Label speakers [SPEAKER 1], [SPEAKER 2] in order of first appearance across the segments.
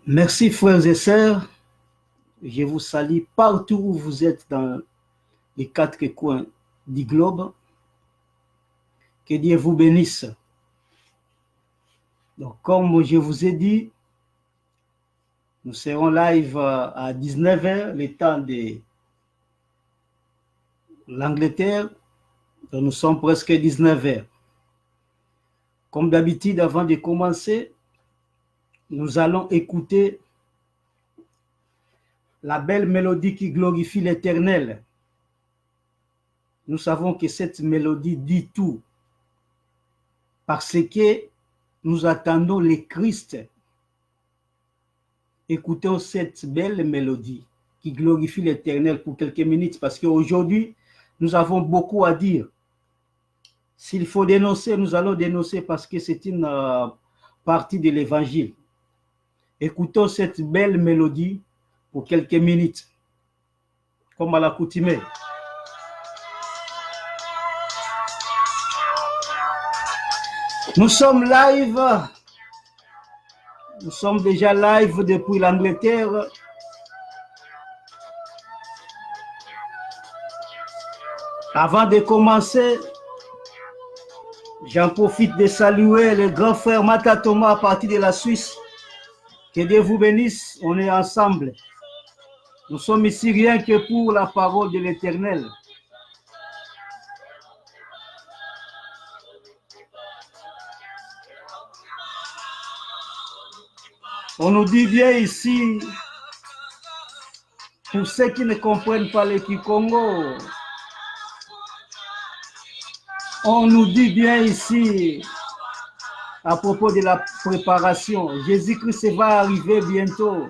[SPEAKER 1] Merci frères et sœurs, je vous salue partout où vous êtes dans les quatre coins du globe. Que Dieu vous bénisse. Donc comme je vous ai dit, nous serons live à 19h, le temps de l'Angleterre. Nous sommes presque 19h. Comme d'habitude, avant de commencer, nous allons écouter la belle mélodie qui glorifie l'Éternel. Nous savons que cette mélodie dit tout, parce que nous attendons le Christ. Écoutons cette belle mélodie qui glorifie l'Éternel pour quelques minutes, parce qu'aujourd'hui, nous avons beaucoup à dire. S'il faut dénoncer, nous allons dénoncer parce que c'est une partie de l'Évangile. Écoutons cette belle mélodie pour quelques minutes, comme à l'accoutumée. Nous sommes live. Nous sommes déjà live depuis l'Angleterre. Avant de commencer, j'en profite de saluer le grand frère Mata Thomas à partir de la Suisse. Que Dieu vous bénisse, on est ensemble. Nous sommes ici rien que pour la parole de l'Éternel. On nous dit bien ici, pour ceux qui ne comprennent pas le Kikongo, on nous dit bien ici, à propos de la préparation, Jésus-Christ va arriver bientôt.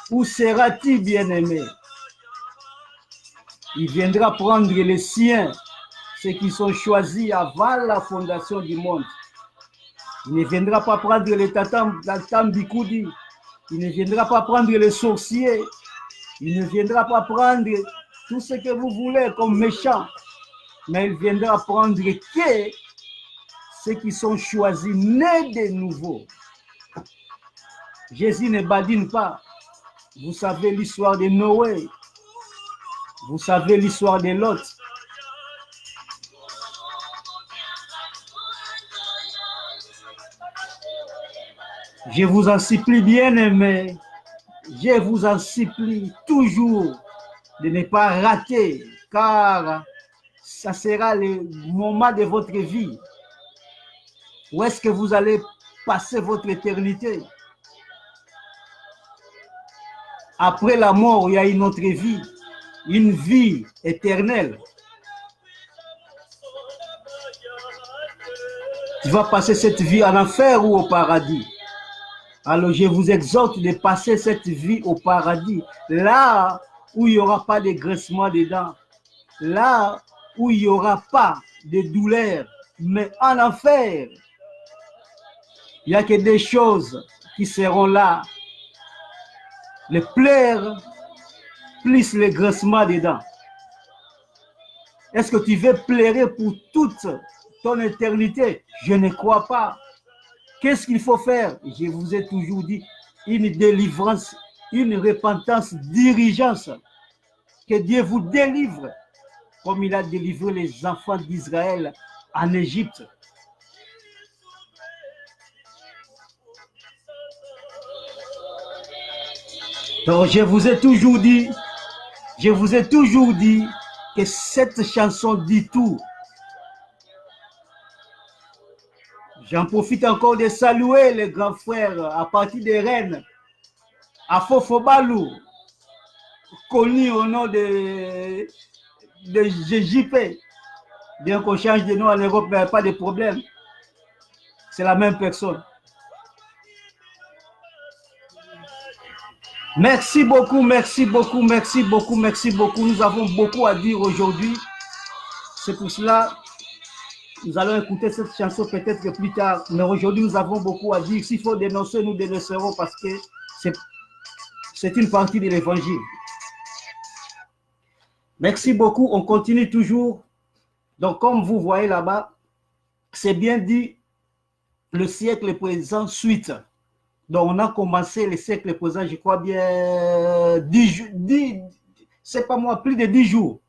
[SPEAKER 1] Où sera-t-il, bien-aimé? Il viendra prendre les siens, ceux qui sont choisis avant la fondation du monde. Il ne viendra pas prendre les tatam bikoudi. Il ne viendra pas prendre les sorciers. Il ne viendra pas prendre tout ce que vous voulez comme méchants. Mais il viendra prendre que ceux qui sont choisis, nés de nouveau. Jésus ne badine pas. Vous savez l'histoire de Noé. Vous savez l'histoire de Lot. Je vous en supplie, bien-aimés, je vous en supplie toujours de ne pas rater, car ça sera le moment de votre vie. Où est-ce que vous allez passer votre éternité? Après la mort, il y a une autre vie, une vie éternelle. Tu vas passer cette vie en enfer ou au paradis? Alors je vous exhorte de passer cette vie au paradis, là où il n'y aura pas de graissement des dents, là où il n'y aura pas de douleur, mais en enfer, il n'y a que des choses qui seront là, les pleurs plus le graissement des dents. Est-ce que tu veux pleurer pour toute ton éternité? Je ne crois pas. Qu'est-ce qu'il faut faire? Je vous ai toujours dit, une délivrance, une repentance, diligence. Que Dieu vous délivre, comme il a délivré les enfants d'Israël en Égypte. Donc je vous ai toujours dit que cette chanson dit tout. J'en profite encore de saluer les grands frères à partir de Rennes, à Fofobalou, connu au nom de GJP. Bien qu'on change de nom en Europe, mais pas de problème. C'est la même personne. Merci beaucoup, merci beaucoup, merci beaucoup, merci beaucoup. Nous avons beaucoup à dire aujourd'hui. C'est pour cela nous allons écouter cette chanson peut-être que plus tard. Mais aujourd'hui, nous avons beaucoup à dire. S'il faut dénoncer, nous dénoncerons parce que c'est une partie de l'évangile. Merci beaucoup. On continue toujours. Donc, comme vous voyez là-bas, c'est bien dit le siècle présent suite. Donc, on a commencé le siècle présent, je crois bien, 10, c'est pas moi, plus de 10 jours.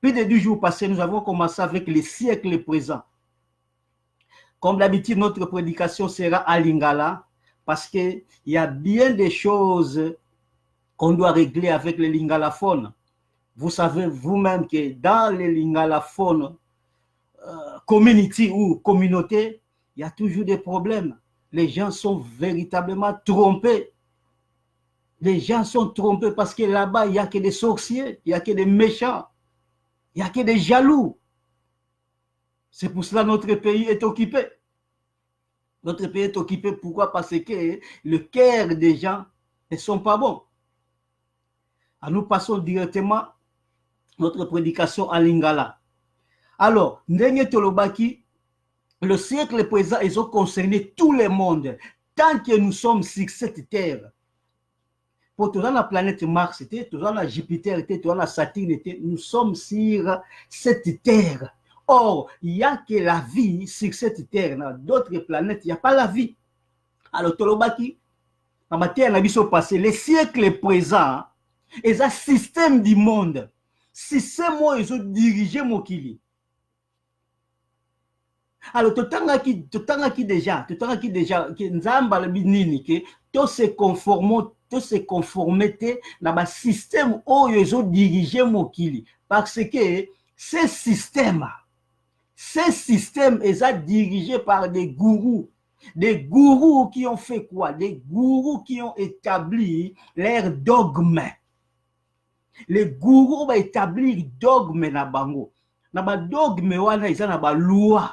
[SPEAKER 1] Plus de 10 jours passés, nous avons commencé avec le siècle présent. Comme d'habitude, notre prédication sera à Lingala, parce qu'il y a bien des choses qu'on doit régler avec les lingalaphone. Vous savez vous-même que dans les lingalaphone community ou communauté, il y a toujours des problèmes. Les gens sont véritablement trompés. Les gens sont trompés parce que là-bas, il n'y a que des sorciers, il n'y a que des méchants, il n'y a que des jaloux. C'est pour cela que notre pays est occupé. Notre pays est occupé, pourquoi? Parce que le cœur des gens ne sont pas bons. Alors, nous passons directement notre prédication à Lingala. Alors, Ndenge Tolobaki, le siècle présent, ils ont concerné tout le monde. Tant que nous sommes sur cette terre, pour tout dans la planète Mars, tout dans la Jupiter, tout dans la Saturne, nous sommes sur cette terre. Or, il n'y a que la vie sur cette terre. Dans d'autres planètes, il n'y a pas la vie. Alors, Tolobaki, dans la terre, passé, le siècle présent, et un système du monde. Système où ils ont dirigé Mokili. Alors, totangaki déjà, que Nzamba nini que tout se conformité dans le système où ils ont dirigé Mokili. Parce que ce système est dirigé par des gourous. Des gourous qui ont fait quoi? Des gourous qui ont établi leur dogme. Les gourous vont établir dogme na bango. Na ba dogme wana isa na ba loi.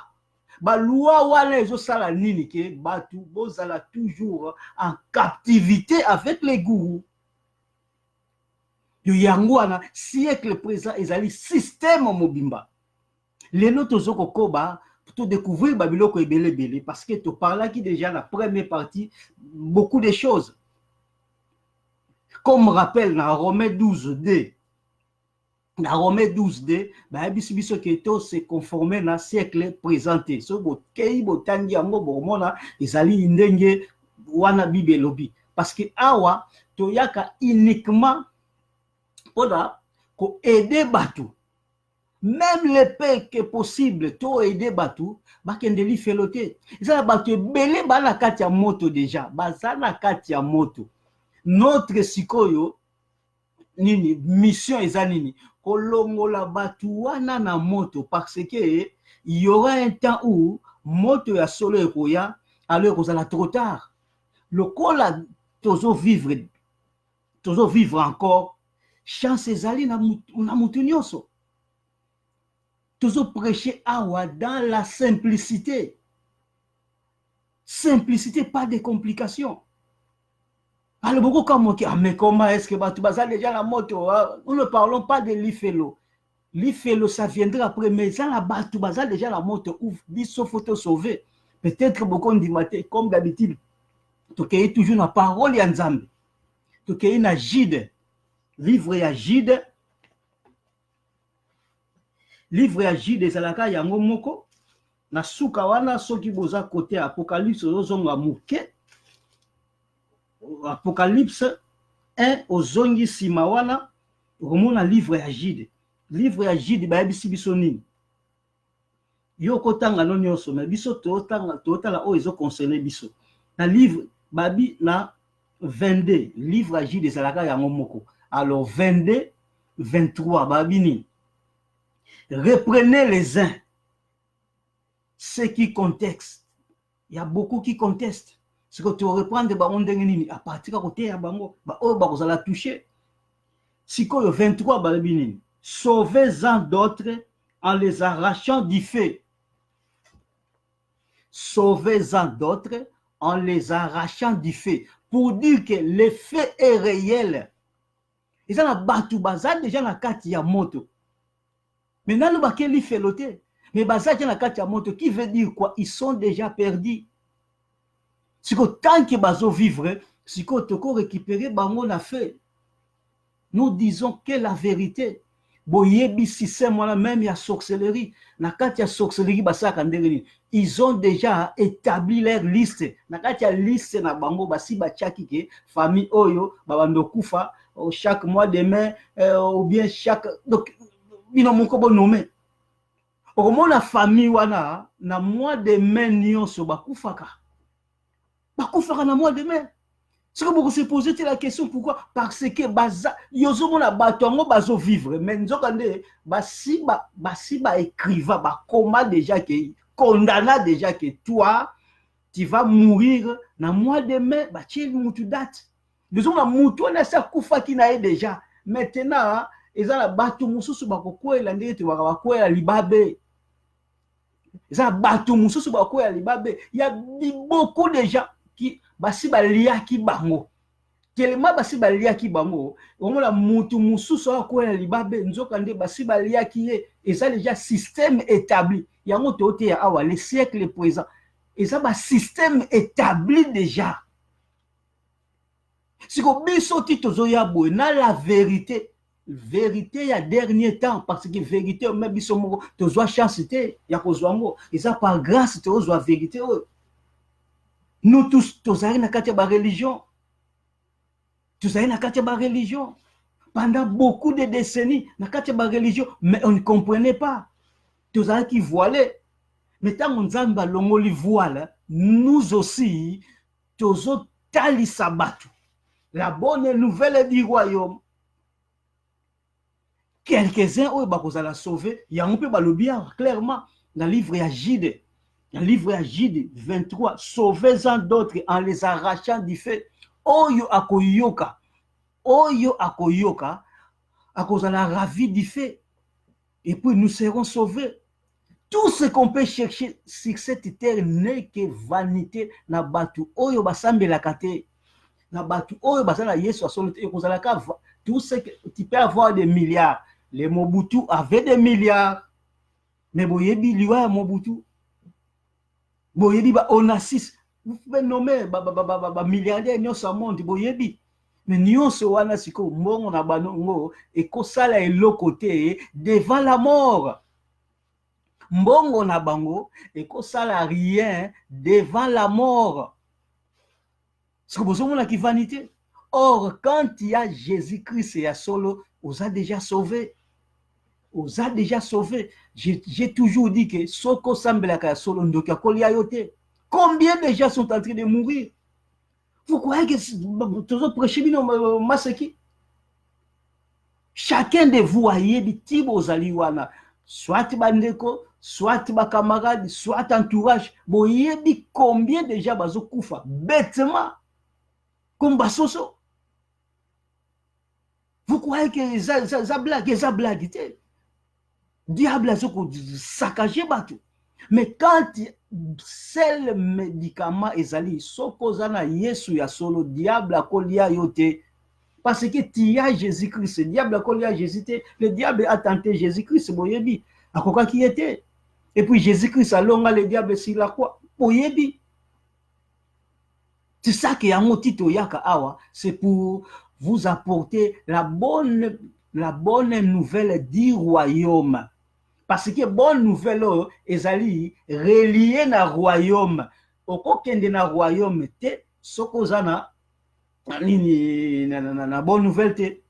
[SPEAKER 1] Ba loi wana ezo sala nini ke batu bozala toujours en captivité avec les gourous. Yo yango wana siècle présent ezali système mobimba. Lelo tozoko koba pour découvrir babiloko ebele parce que tu parles qui déjà la première partie beaucoup de choses. Comme rappel dans Romains 12d. Dans Romains 12d, biso keto se conformer na siècle présenté. So bo kei botangi yango bomona ezali ndenge wana bibelobi. Parce que awa toyaka uniquement pour ko aider batu. Même les pays que possible, to aider batu, bakendeli felote. Ezala batu belé bana kati ya moto déjà, bazana kati ya moto. Notre sikoyo nini mission eza nini kolongola batu wana na moto parce que il y aura un temps où moto ya solo ekoya alors kozala trop tard. Le kola tozo vivre encore chance ezali na mutu nyonso. Tozo prêcher awa dans la simplicité. Simplicité, pas de complications. Alors, beaucoup comme mais comment est-ce que tu vas déjà la moto? Nous ne parlons pas de l'ifelo. L'ifelo, ça viendra après, mais ça là-bas, tu vas déjà la moto ou biso photo sauver. Peut-être beaucoup de matin, comme d'habitude, tu as toujours la parole en Nzambe. Tu as une agide, livre et agide. Livre ya Jide ezalaka yango moko na suka wana soki boza côté Apocalypse ozonga muke Apocalypse 1 ozongi sima wana romona livre ya Jide. Livre ya Jide bayebisi biso nini yo kotanga no nyonso mais biso totala o ezo concerner biso na livre babi na 22 livre ya Jide ezalaka yango moko. Alors 22 23 babi nini. Reprenez les uns, ceux qui contestent. Il y a beaucoup qui contestent. Ce que tu reprends de Baron Dengenini, à partir de côté, vous allez toucher. Si vous 23, sauvez-en d'autres en les arrachant du feu. Sauvez-en d'autres en les arrachant du feu. Pour dire que le feu est réel. Ils ont battu bazar déjà la carte ya moto. Maintenant, nous bakeli feloté. Mais bazar la carte ya moto qui veut dire quoi? Ils sont déjà perdus. Si tant que bazo vivre, si tu récupérer bango na fait. Nous disons que la vérité. boyebi système wana même ya sorcellerie na kati ya sorcellerie basaka ndenge nini ils ont déjà établi leur liste na kati ya liste na bango basi batiaki ke famille oyo babando kufa chaque mois de mai ou bien chaque donc bino moko bonomé okomona famille wana na mois de mai nyonso bakufaka na mois de mai. Ce que vous se posez la question pourquoi parce que baza yozomona bato yango bazo vivre mais nzokande basi ba écrivain ba coma déjà que condamna déjà que toi tu vas mourir na mois de mai ba tie mutu date yozomona mutu na sa kufa ki na déjà maintenant ezala bato mususu bakokwela ndenge te bakokwela libabe ezala bato mususu bakokwela libabe il y a beaucoup de gens qui basi baliaki bango tellement basi baliaki bango omona mutu mususu akoya libabe nzokande basi baliaki ye eza déjà système établi yango tote ya awa le siècle présent eza ba système établi déjà siko biso ti tozoya boye na la vérité ya dernier temps parce que vérité même biso moko tozwa chance te ya kozwa ngo eza par grâce tozwa vérité oyo. Nous tous, tozali na kati ba religion. Tozali na kati ba religion. Pendant beaucoup de décennies, na kati ba religion, mais on ne comprenait pas. Tozali qui voilé. Mais tant on zamba longoli voile, nous aussi, tozo tali sabatu. La bonne nouvelle du royaume. Quelques-uns oyo bakozala sauver, yango pe balobia clairement dans le livre ya Jude. Dans le livre à Jude 23, sauvez-en d'autres en les arrachant du feu. Oyo akoyoka, akozala ravi du feu. Et puis nous serons sauvés. Tout ce qu'on peut chercher sur cette terre n'est que vanité. Na batu oyo basambela kate. Na batu oyo basala Yesu asolo te ekozala ka tout ce que tu peux avoir des milliards. Les Mobutu avaient des milliards. Mais boyebi liwa Mobutu. Boyebi ba Onassis, vous pouvez nommer ba milliardaire nyonso a monde boyebi. Mais nyonso wana siko mbongo na banongo ekosala eloko te devant la mort. Mbongo na bango ekosala rien devant la mort. Ce que vous avez qui vanité. Or quand il y a Jésus-Christ et à solo, on a déjà sauvé. On a déjà sauvé. J'ai toujours dit que Soko Sambelaka Solo Ndoka Kolia Yote. Combien de gens sont en train de mourir? Vous croyez que tous autres prêchés Maseki? Chacun de vous a dit Tibo Zaliwana, soit Bandeko, soit ba camarade, soit entourage. Bon, yebi combien de gens bazo kufa bêtement comme Basoso. Vous croyez que ça blague? Diable a saccagé bateau. Mais quand seul médicament ezali sokozana Yesu ya solo diable a kolia yote parce que tu as Jésus-Christ, diable a kolia Jésus te, le diable a tenté Jésus-Christ boyebi akoka qui était et puis Jésus-Christ a longa le diable sur la croix boyebi. C'est ça que yango tito yaka awa, c'est pour vous apporter la bonne nouvelle du royaume. Parce que bonne nouvelle ezali relié na royaume. Okokende na royaume te sokozana nini na bonne nouvelle te.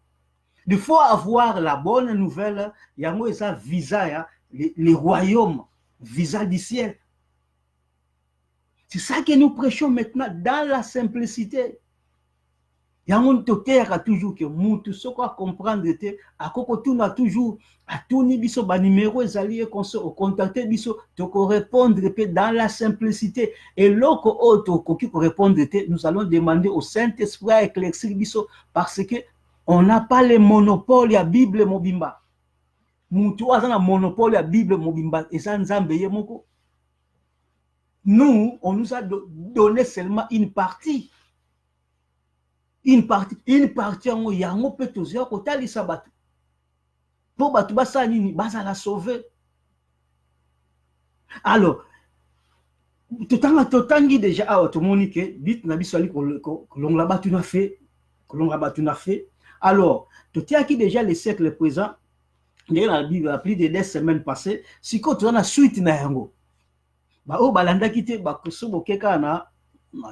[SPEAKER 1] Il faut avoir la bonne nouvelle yango eza visa ya le royaume, visa du ciel. C'est ça que nous prêchons maintenant dans la simplicité. Yango toteaka toujours que mutu soko comprendre te akoko tuna toujours atuni biso ba numéro ezali au contacter biso toko répondre pe dans la simplicité et loko auto koki ko répondre te nous allons demander au Saint-Esprit à éclaircir biso parce que on n'a pas le monopole ya Bible mobimba. Mutu azana monopole ya Bible mobimba eza nzambe ye moko. Nous on nous a donné seulement une partie. Une partie en yango peut toujours kotali sabatu pour batu basa nini basa la sauver. Alors totangi déjà awa to monique bit na biso ali kolonga batu na fait alors totiaki déjà le siècle présent Dans la Bible, plus de 2 semaines passées, si tu as une suite na yango. Ba o balanda kite ba kusubo keka na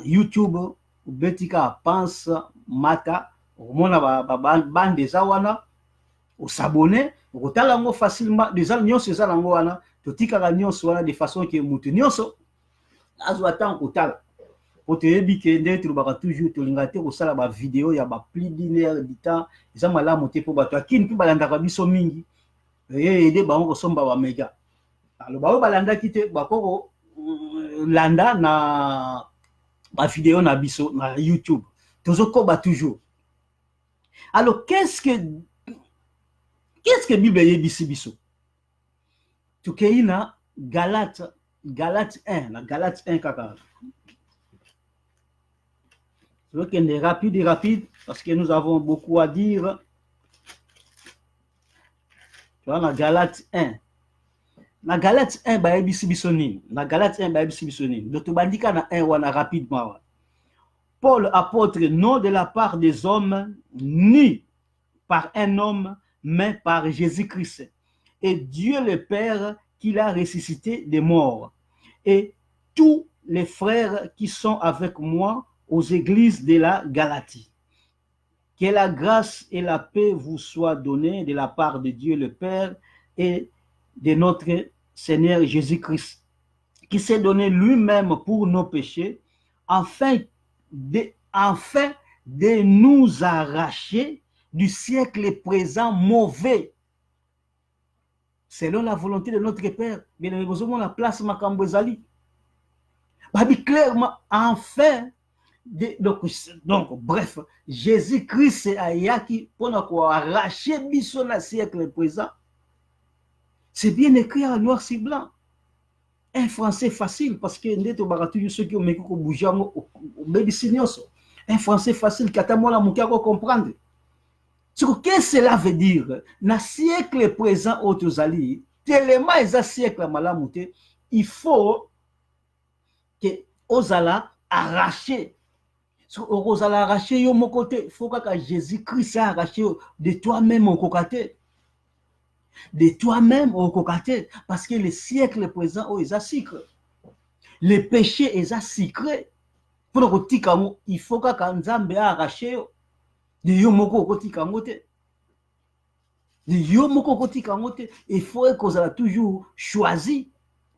[SPEAKER 1] YouTube betika pense mata omona ba bande za wana o s'abonner o tala ngo facilement déjà nyonso za ngo wana to tika nyonso wana de façon que mutu nyonso azwa tant ko tala o te yebi ke ndetru ba toujours to lingate ko sala ba vidéo ya ba plus d'une heure du temps za malamu te po bato akini pe balanda ka biso mingi ede bango kosomba ba méga alors ba o balanda kite ba ko landa na ba vidéo na biso na YouTube tozokoba toujours. Alors qu'est-ce que Bible yebisi biso? Tukei na Galate 1 na Galate 1 kaka. Je veux qu'on est rapide parce que nous avons beaucoup à dire. Tu vois, na Galate 1. Na Galate 1 ba yebisi biso nini? Na Galate 1 ba yebisi biso nini? Donc tobandika na 1 wana rapidement. Paul, apôtre, non de la part des hommes, ni par un homme, mais par Jésus-Christ. Et Dieu le Père qui l'a ressuscité des morts. Et tous les frères qui sont avec moi aux églises de la Galatie. Que la grâce et la paix vous soient données de la part de Dieu le Père et de notre Seigneur Jésus-Christ, qui s'est donné lui-même pour nos péchés, afin de nous arracher du siècle présent mauvais, selon la volonté de notre Père. Bien évidemment, la place makambo ezali. Babi clairement, enfin, donc, bref, Jésus-Christ a yaki pour nous arracher biso na siècle présent. C'est bien écrit en noir sur blanc. Un français facile, parce que nous avons toujours ceux qui ont mis au bouger au un français facile, qui a la moukia comprendre. Ce que cela veut dire, dans le siècle présent, autozali, tellement ils ont siècle malamouté, il faut que Ozala arracher. Si Ozala arracher yo mon côté, il faut que Jésus-Christ arraché de toi-même au côté. De toi-même au côté, parce que le siècle présent, oh, ils ont secret. Les péchés, ils ont secret. Pour que il faut que Nzambe arraché de yomoko koti kangote. De yomoko koti kangote, il faut que ça toujours choisi.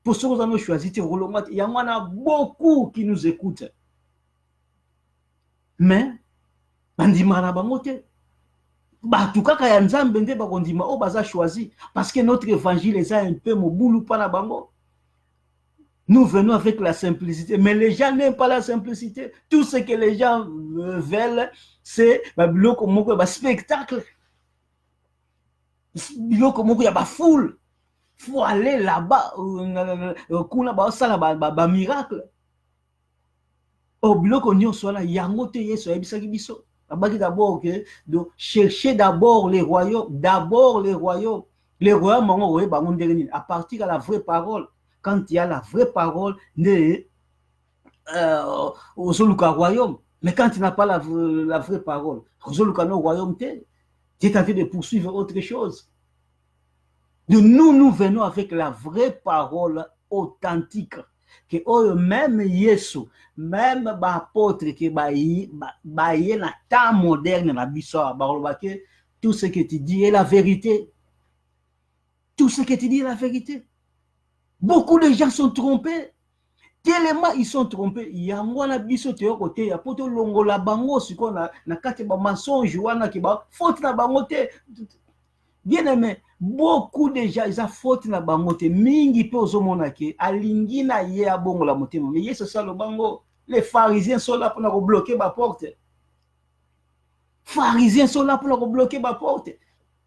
[SPEAKER 1] Pour ceux qui ont choisi, il y en a beaucoup qui nous écoutent. Mais, bandima na bangote. Batu kaka ya Nzambe nde bakondima o baza choisi parce que notre évangile est un peu moboulou pa na bango. Nous venons avec la simplicité, mais les gens n'aiment pas la simplicité. Tout ce que les gens veulent, c'est biloko moko ba spectacle. Biloko moko ya ba foule. Faut aller là-bas kuna ba sala ba miracle. O biloko nyonso wana yango te Yesu ayebisaki biso. D'abord que de chercher d'abord les royaumes, les royaumes à partir de la vraie parole. Quand il y a la vraie parole, au royaume. Mais quand il n'a pas la vraie parole, au royaume, tu es tenté de poursuivre autre chose. De nous venons avec la vraie parole authentique. Que même Yesu, même apôtre qui baye na temps moderne na biso que tout ce que tu dis est la vérité. Tout ce que tu dis est la vérité. Beaucoup de gens sont trompés. Tellement ils sont trompés. Yango na biso te côté ya poto longola bango siko na kati ba mensonge wana ki ba faute na bango te. Bien aimé, beaucoup de gens ils ont faute na bangote mingi pe ozomona ke alingi na ye abongo la motema mais yeso salo bango. Les pharisiens sont là pour bloquer ma porte. Pharisiens sont là pour bloquer ma porte.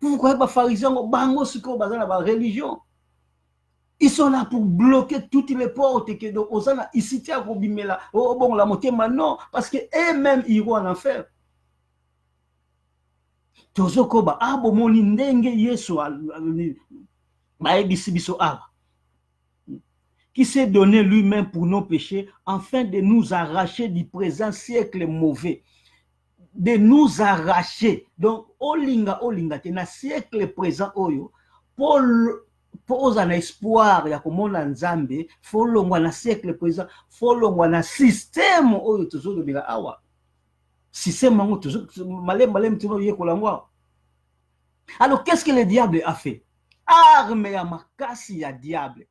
[SPEAKER 1] Pourquoi les pharisiens bango suko bazana ba religion? Ils sont là pour bloquer toutes les portes que donc ozana ici tia ko bimela obongo la motema non parce que eux-mêmes ils vont en enfer. Tozokoba abo moni ndenge Yesu biso qui s'est donné lui-même pour nos péchés afin de nous arracher du présent siècle mauvais. De nous arracher. Donc olinga te na siècle présent oyo pour un espoir ya komona nzambe folongwa na siècle présent folongwa na système oyo tozolobela awa système yango malem tino yekola ngwa. Alors qu'est-ce que le diable a fait? Arme ya makasi ya diable,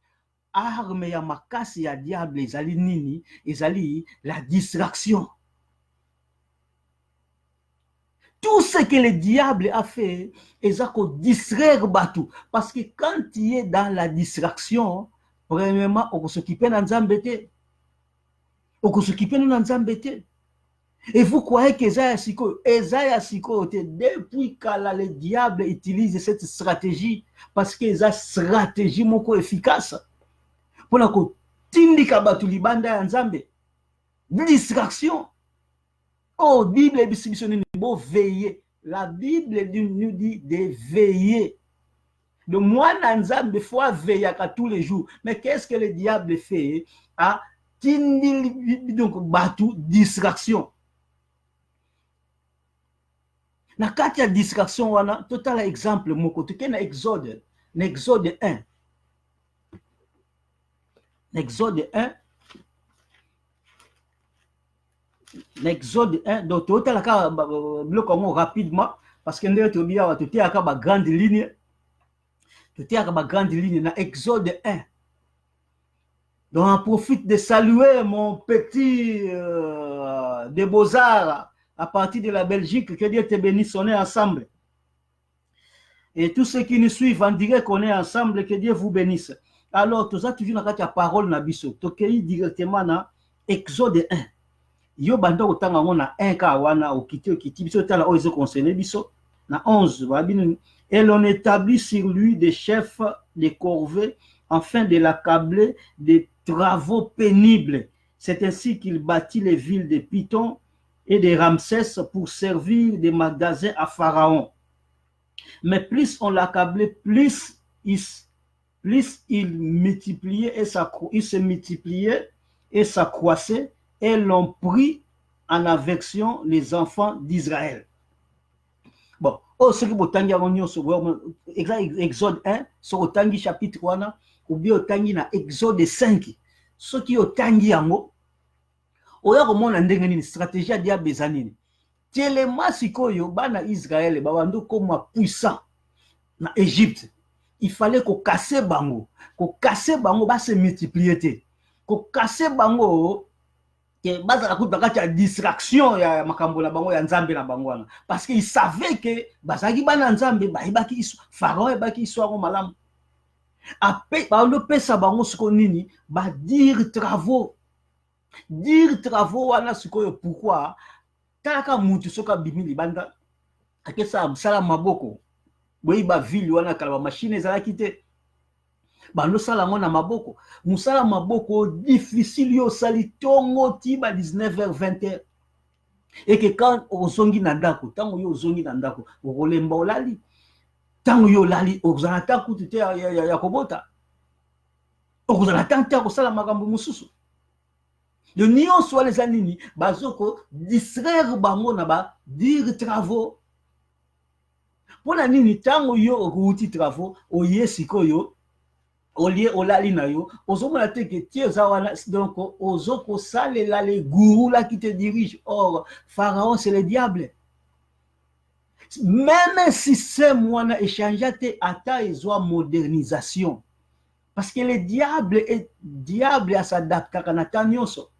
[SPEAKER 1] arme ya makasi ya diable ezali nini? Ezali la distraction. Tout ce que le diable a fait, c'est qu'on distraire Batou. Parce que quand tu es dans la distraction, premièrement, on s'occupe dans Nzambete. On s'occupe dans Nzambete. Et vous croyez qu'Esaïa Siko, depuis que le diable utilise cette stratégie, parce que c'est une stratégie moko efficace, pour la tindika Batou libanda Nzambe. Distraction. Oh, Bible nous veiller. La Bible nous dit de veiller. Le moine Nzambe faut veiller à tous les jours. Mais qu'est-ce que le diable fait? Ah, donc batou distraction. Na kati ya distraction wana total exemple moko to na Exode 1. Exode 1. Exode 1, donc tu as rapidement, parce que nous avons une grande ligne. Tu as une grande ligne dans Exode 1. Donc on profite de saluer mon petit de Beaux-Arts à partir de la Belgique. Que Dieu te bénisse, on est ensemble. Et tous ceux qui nous suivent en direct, qu'on est ensemble, que Dieu vous bénisse. Alors, tu as toujours la parole na biso. Tu as directement dans Exode 1. Yo banda otanga ngona 1 ka wana okiti biso tala oyo concerné biso na 11 et l'on établit sur lui des chefs de corvée afin de l'accabler de travaux pénibles. C'est ainsi qu'il bâtit les villes de Python et de Ramsès pour servir de magasins à Pharaon. Mais plus on l'accablait, plus il multipliait et il se multipliait et s'accroissait. Et l'ont pris en aversion les enfants d'Israël. Bon, ce qui est Exode 1, ce qui est chapitre 1, ou bien Exode 5, ce qui est yango, il y a une stratégie à diable. Tellement si bana Israël, babando comme puissant na Égypte, il fallait qu'on casse bango, va se multiplier, qu'on casse bango. Que bazala kuta ya distraction ya makambo na bango ya nzambe na bango wana parce qu'il savait que bazaki bana nzambe baibaki Pharaon ebaki iswaro malamu ape ba ndo pesa bango siko nini ba dire travaux wana siko pourquoi talaka mutu soka bimili banda akesa msala maboko boyi ba ville wana kala ba machine ezalaki te bando sala ngona maboko musala maboko difficile yo sali tongo tiba 19h20 et que quand ozongi na ndako tango yo ozongi na ndako okolemba olali tango yo lali ozana taku tute ya kobota okozana tante kosala makambo mususu de nion soit les anini bazoko distraire bango na ba dire travaux pona nini tango yo okuti travaux oyesikoyo olie olali na yo ozomona te que tiezawana donc ozoko salela les gourous là qui te dirigent. Or Pharaon c'est le diable. Même si c'est moi na échangé te ata ezwa modernisation parce que le diable a s'adapter kana tanyoso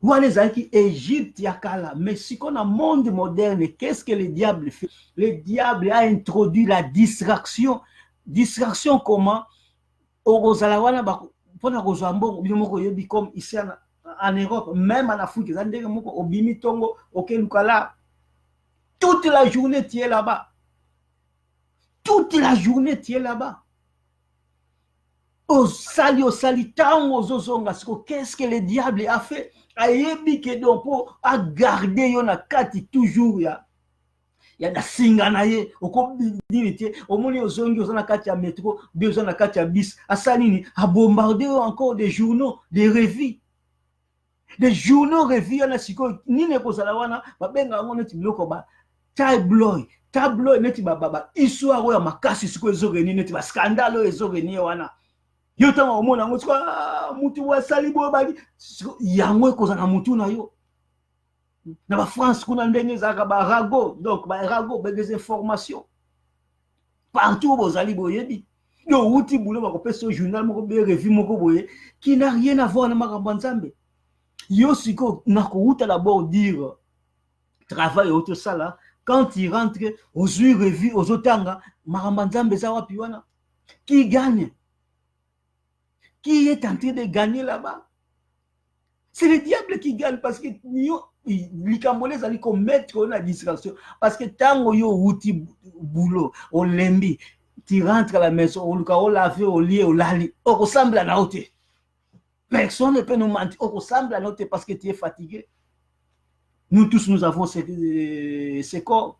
[SPEAKER 1] wana zaki Égypte yakala. Mais si qu'on a monde moderne, qu'est-ce que le diable fait? Le diable a introduit la distraction. Distraction comment? Orozala wana pona kozambo bimoko yebi comme ici en Europe, même en Afrique, zandenge moko obimi tongo okelukala. Toute la journée tu es là-bas. Toute la journée tu es là-bas. Au sali tango zozonga siko. Qu'est-ce que le diable a fait? Ayebi ke donc pour a garder yona kati toujours ya ya da singa na ye okobinité omoni ozongi ozana kati ya métro bi ozana kati ya bis asalini a bombarder encore des journaux des revues na siko nini kozala wana babenga ngone ti biloko ba tabloid tableau neti ba histoire ya makasi siko ezoreni neti ba scandale ezoreni wana yo tanga omona ngo mutu wa salibo bali yango ekozana mutu na yo na ba France kuna ndenge zaka ba rago donc ba rago ba des informations partout bozali boyebi yo uti boulot ba kopesa journal moko be revue moko boye qui n'a rien à voir na makambo nzambe yo siko na ko uta d'abord dire travail auto sala quand il rentre aux revue aux otanga makambo nzambe za wapi wana qui gagne qui est en train de gagner là-bas c'est le diable qui gagne parce que yo likambolé zali ko mettre na distraction parce que tango yo uti boulot au lembi tu rentres à la maison au luka au laver au lit au lali au ressemble à la haute personne ne peut nous mentir au ressemble à la haute parce que tu es fatigué nous tous nous avons ces corps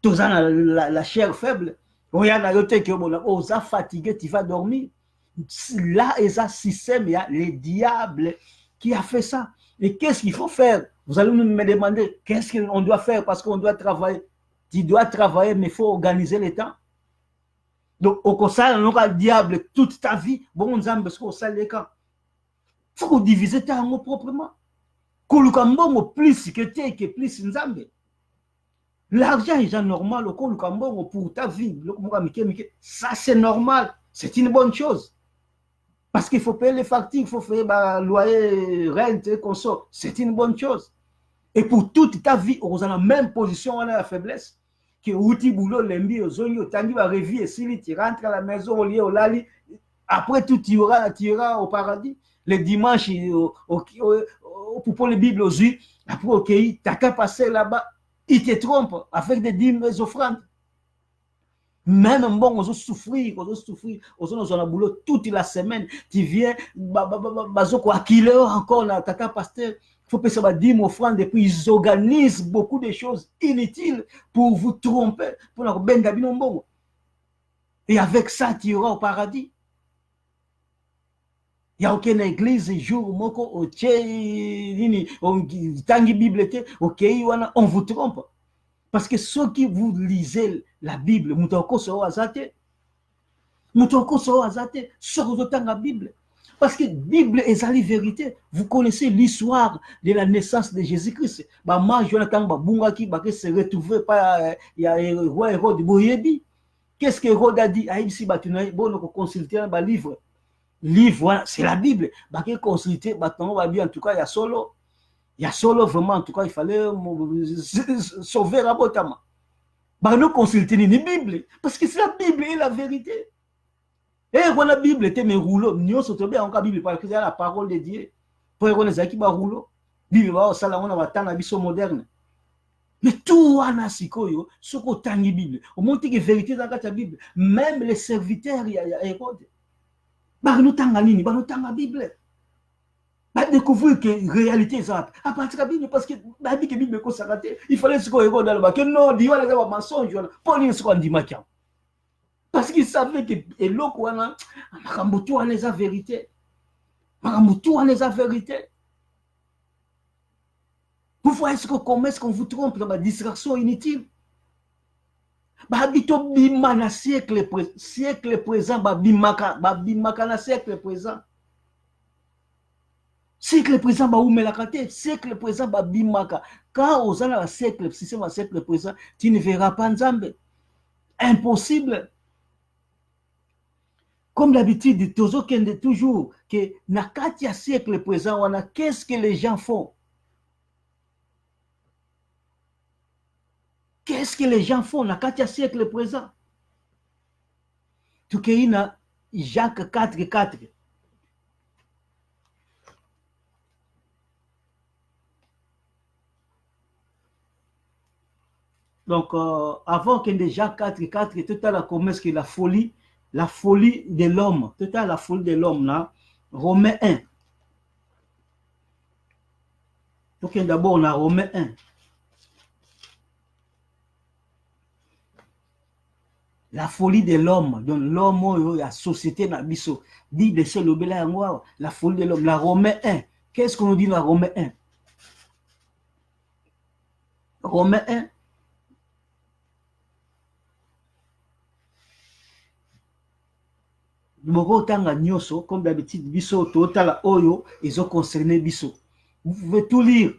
[SPEAKER 1] tous la chair faible on y a la haute que on a fatigué tu vas dormir là et ça système il y a les diables qui a fait ça et qu'est-ce qu'il faut faire. Vous allez me demander qu'est-ce qu'on doit faire parce qu'on doit travailler. Tu dois travailler, mais il faut organiser le temps. Donc, au conseil, on aura le diable toute ta vie. Bon, on a besoin de les camps. Il faut diviser ta mot proprement. Kolukambo plus que plus nzambe. L'argent est normal. Kolukambo pour ta vie. Ça, c'est normal. C'est une bonne chose. Parce qu'il faut payer les factures, il faut faire loyer, rente, conso. C'est une bonne chose. Et pour toute ta vie, on est dans la même position, on a la faiblesse. Que outil boulot, lembi, ozonyo, tangi va revi et si tu rentres à la maison, au lit, au lali, après tout, tu iras au paradis. Le dimanche, pour les Bibles aux yeux, après, ok, t'as qu'à passer là-bas, il te trompe avec des dîmes, des offrandes. Même bon, on va souffrir, on a boulot toute la semaine. Tu viens, à quelle heure encore, là, tata pasteur, il faut payer ça, dîme, offrande, et puis ils organisent beaucoup de choses inutiles pour vous tromper, pour la ben bon. Et avec ça, tu iras au paradis. Il n'y a aucune église, jour, moko, ok, tangi Bible, ok, on vous trompe. Parce que ceux qui vous lisez la Bible, mutoko so azate, sur la Bible. Parce que la Bible est la vérité. Vous connaissez l'histoire de la naissance de Jésus-Christ. Moi, Jonathan Babunga qui se retrouvé par le roi Hérode Boyebi. Qu'est-ce que Hérode a dit? Ici, bon, consulter un livre. Livre, c'est la Bible. Consulter, en tout cas, il y a solo. Il y a solo vraiment, en tout cas, il fallait sauver Rabotama. Nous consulter la Bible, parce que c'est la Bible et la vérité. Et quand la Bible était mes rouleaux, nous sommes bien en Bible, parce que c'est la parole de Dieu. Pour qu'on ait qui rouleau, Bible va ça là on va attendre la vie moderne. Mais tout on a sikoyo, ce qu'on tangi Bible. On montre que vérité dans la Bible, même les serviteurs il y a Hérode. Nous tanga nini, nous tanga Bible. Découvrir que la réalité est ça. À partir de la Bible, parce que la Bible est consacrée, il fallait se qu'on dans le bac. Non, Dieu a un mensonge. Pas une seconde d'image. Parce qu'il savait que l'eau, Makambutu a les vérité. Makambutu a les vérité. Vous voyez comment est-ce qu'on vous trompe dans la distraction inutile. Babito bima na siècle présent, babimaka na siècle présent. Siècle présent, siècle présent, bimaka. Quand on a un siècle, si c'est un siècle présent, tu ne verras pas Nzambe. Impossible. Comme d'habitude, toujours que na katia siècle présent, on a qu'est-ce que les gens font? Qu'est-ce que les gens font na katia siècle présent? Tout qu'il y a Jacques 4:4. Donc, avant que déjà 4:4, tout à la commerce que la folie de l'homme, tout à la folie de l'homme, là, Romains 1. Donc, d'abord, on a Romains 1. La folie de l'homme, donc l'homme, la société, dit de se lever là, la folie de l'homme, la Romains 1. Qu'est-ce qu'on dit dans Romains 1? Romains 1. Tanga nyoso, comme d'habitude, biso, totala oyo, ils ont concerné biso. Vous pouvez tout lire.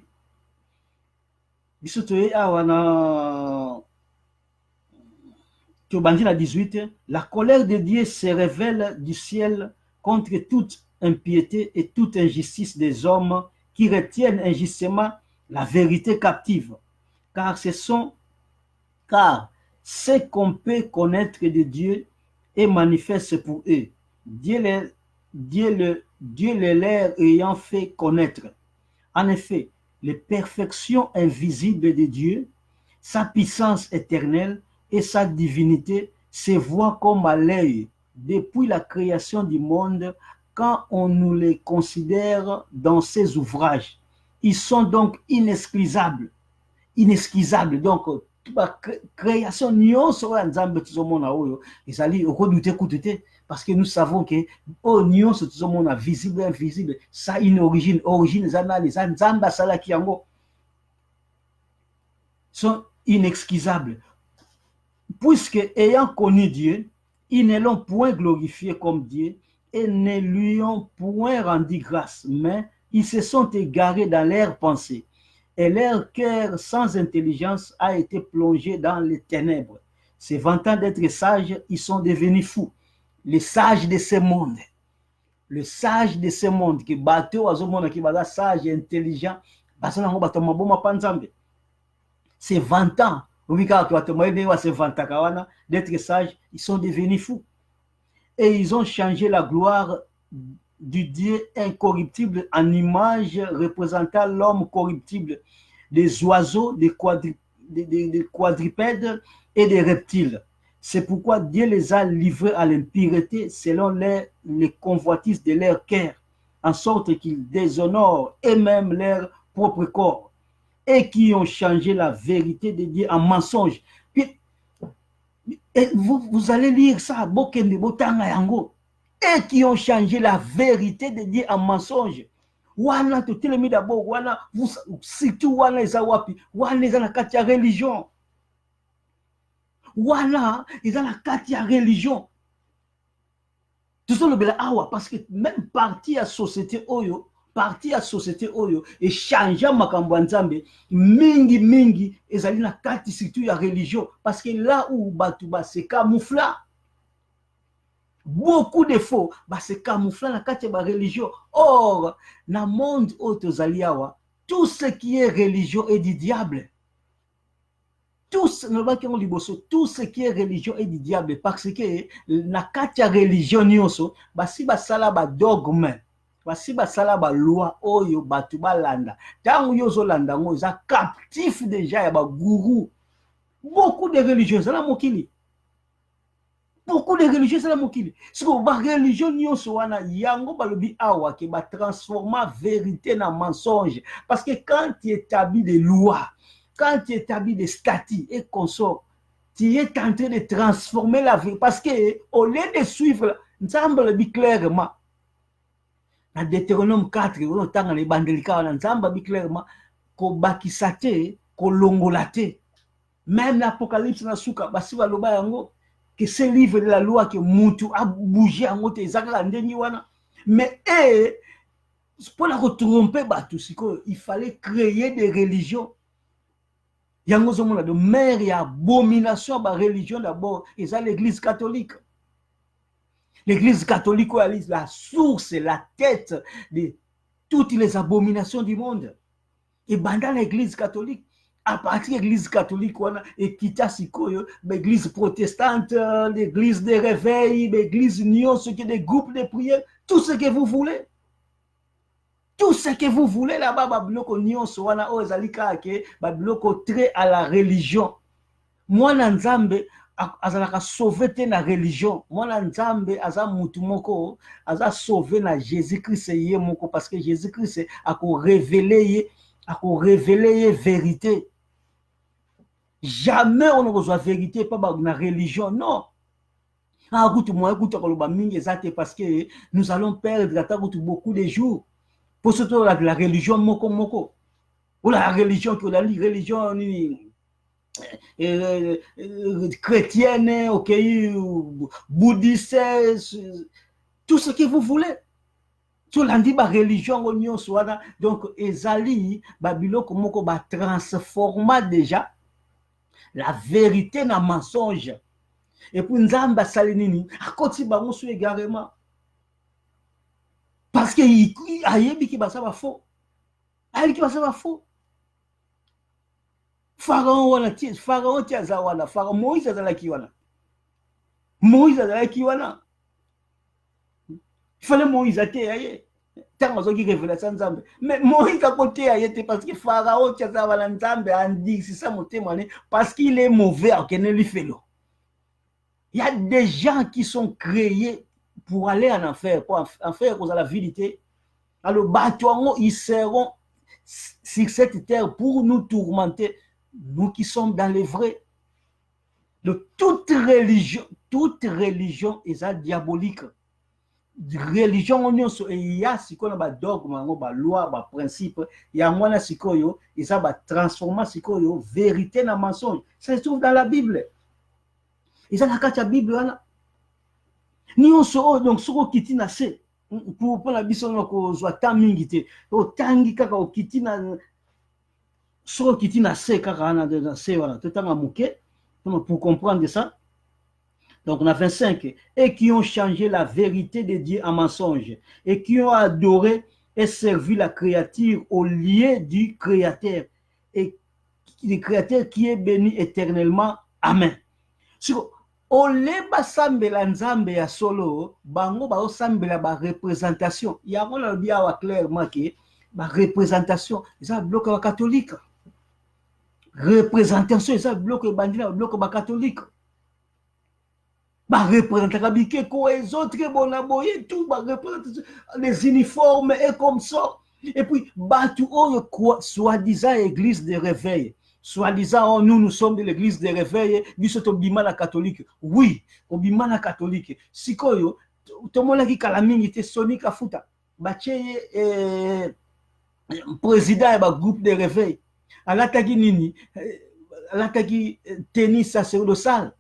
[SPEAKER 1] Biso, awana, 18, la colère de Dieu se révèle du ciel contre toute impiété et toute injustice des hommes qui retiennent injustement la vérité captive. Car ce qu'on peut connaître de Dieu est manifeste pour eux. Dieu les leur ayant fait connaître. En effet, les perfections invisibles de Dieu, sa puissance éternelle et sa divinité se voient comme à l'œil depuis la création du monde quand on nous les considère dans ses ouvrages. Ils sont donc inesquisables. Donc, création nyonso ya nzambe tozomona oyo ezali okodute kutu te parce que nous savons que oyo nyonso tozomona visible et invisible ça a une origine eza nani eza nzambe asalaki yango, sont inexcusables puisque ayant connu Dieu ils ne l'ont point glorifié comme Dieu et ne lui ont point rendu grâce, mais ils se sont égarés dans leurs pensées. Et leur cœur sans intelligence a été plongé dans les ténèbres. Se vantant d'être sages, ils sont devenus fous. Les sages de ce monde. Le sage de ce monde, qui bateau azomona qui basa sage intelligent, basana ngo bato maboma panzambe. Se vantant, ubika ko bato moyene wa se vanta kawana d'être sages, ils sont devenus fous. Et ils ont changé la gloire du Dieu incorruptible en image représentant l'homme corruptible, des oiseaux, des quadrupèdes et des reptiles. C'est pourquoi Dieu les a livrés à l'impureté selon les convoitises de leur cœur, en sorte qu'ils déshonorent eux-mêmes leur propre corps, et qui ont changé la vérité de Dieu en mensonge. Et vous allez lire ça, et qui ont changé la vérité de Dieu en mensonge. Wana to telemi d'abord, wana surtout wana eza wapi, wana eza na kati ya religion. Wana eza na kati ya religion. Tout ça le bela awa parce que même partie à société oyo et changer makambo nzambe mingi ezali na kati surtout ya religion parce que là où batuba se camoufla. Beaucoup de faux se camouflent dans la religion. Or, dans le monde autozaliawa, tout ce qui est religion est du diable. Tout ce qui est religion est du diable parce que na la religion nyonso, si basala ba dogme, si basala ba loi oyo batu balanda, tango yozo landa ngo za captif déjà ya ba gourou. Beaucoup de religions za la mokili. Beaucoup de religieux c'est la mokili. Si vous avez religion nyonso wana yango balobi awa ke ba transformer vérité na mensonge parce que quand tu établis des lois, quand tu établis des statuts et consorts, tu es en train de transformer la vie parce que au lieu de suivre nzambe le clairement na Deutéronome 4 on tanga les bandelika na nzambe bi clairement ko bakisate ko longolate même l'Apocalypse na suka basi baloba yango que ce livre de la loi que Moutou a bougé en haute mais pour la retromper il fallait créer des religions. Il y a de mère et abomination à la religion d'abord et ça l'église catholique. L'église catholique la source, la tête de toutes les abominations du monde. Et pendant l'église catholique à partir de l'église catholique, et quitta l'église protestante, l'église des réveils, l'église union, ce qui est des groupes de prière, tout ce que vous voulez. Tout ce que vous voulez là-bas, babloko union, soana o ezalika ke babloko trait à la religion. Moi nzambe azalaka sauver te na religion. Moi nzambe aza mutu moko, aza sauver na Jésus-Christ yé moko parce que Jésus-Christ a révélé vérité. Jamais on ne reçoit vérité pas dans la religion, non. Parce que nous allons perdre beaucoup de jours. Pour ce la religion moko. Ou la religion que la religion chrétienne, bouddhiste, tout ce que vous voulez. Tout l'andi ba religion union soit donc ezali babilo komoko ba transforma déjà la vérité na mensonge. Et puis nzamba salinini akoti bango sur égarement parce que ayebi ki basa ba faux. Ayebi ki basa ba faux. Pharaon wana ti Pharaon ti azawana Pharaon Moïse azalaki wana. Moïse azalaki wana. Il fallait Moïse até aye. Tant que révélation Nzambe. Mais Moïse à côté a été parce que Pharaon qui a Nzambe a dit c'est ça mon témoignage parce qu'il est mauvais à qu'il fait l'eau. Il y a des gens qui sont créés pour aller en enfer, pour en faire cause à la vérité. Alors bâtons ils seront sur cette terre pour nous tourmenter, nous qui sommes dans les vrais. De toute religion est diabolique. Religion nyonso ya sikoyo ba dogme ngo ba loi ba principe ya mwana sikoyo isa ba transforma sikoyo vérité na mensonge, ça se trouve dans la Bible, isa na kati ya Bible wana nyonso. Donc soko kiti na se pour la biso na ko zwa ta mingi te otangi kaka okiti na soko kiti na se kaka na se wana totanga muke pour comprendre ça. Donc on a 25, et qui ont changé la vérité de Dieu en mensonge, et qui ont adoré et servi la créature au lieu du Créateur, et le Créateur qui est béni éternellement. Amen. So, au lieu de sambela nzambe ya solo, bango ba sambela ba représentation. Il y a on bien clairement que ba représentation, ça bloque ba catholique. Représentation, ça bloque bandina, bloque ba catholique. Bah représenter les autres bon aboyer tout bah représenter les uniformes et comme ça et puis bah tout soi-disant église de réveil, soi-disant nous sommes de l'église de réveil biso to bima la catholique. Oui on bima la catholique sikoyo to mona ki kala mingi te sonika futa ba tcheye président ba groupe de réveil alataki nini alataki tennis sacerdotal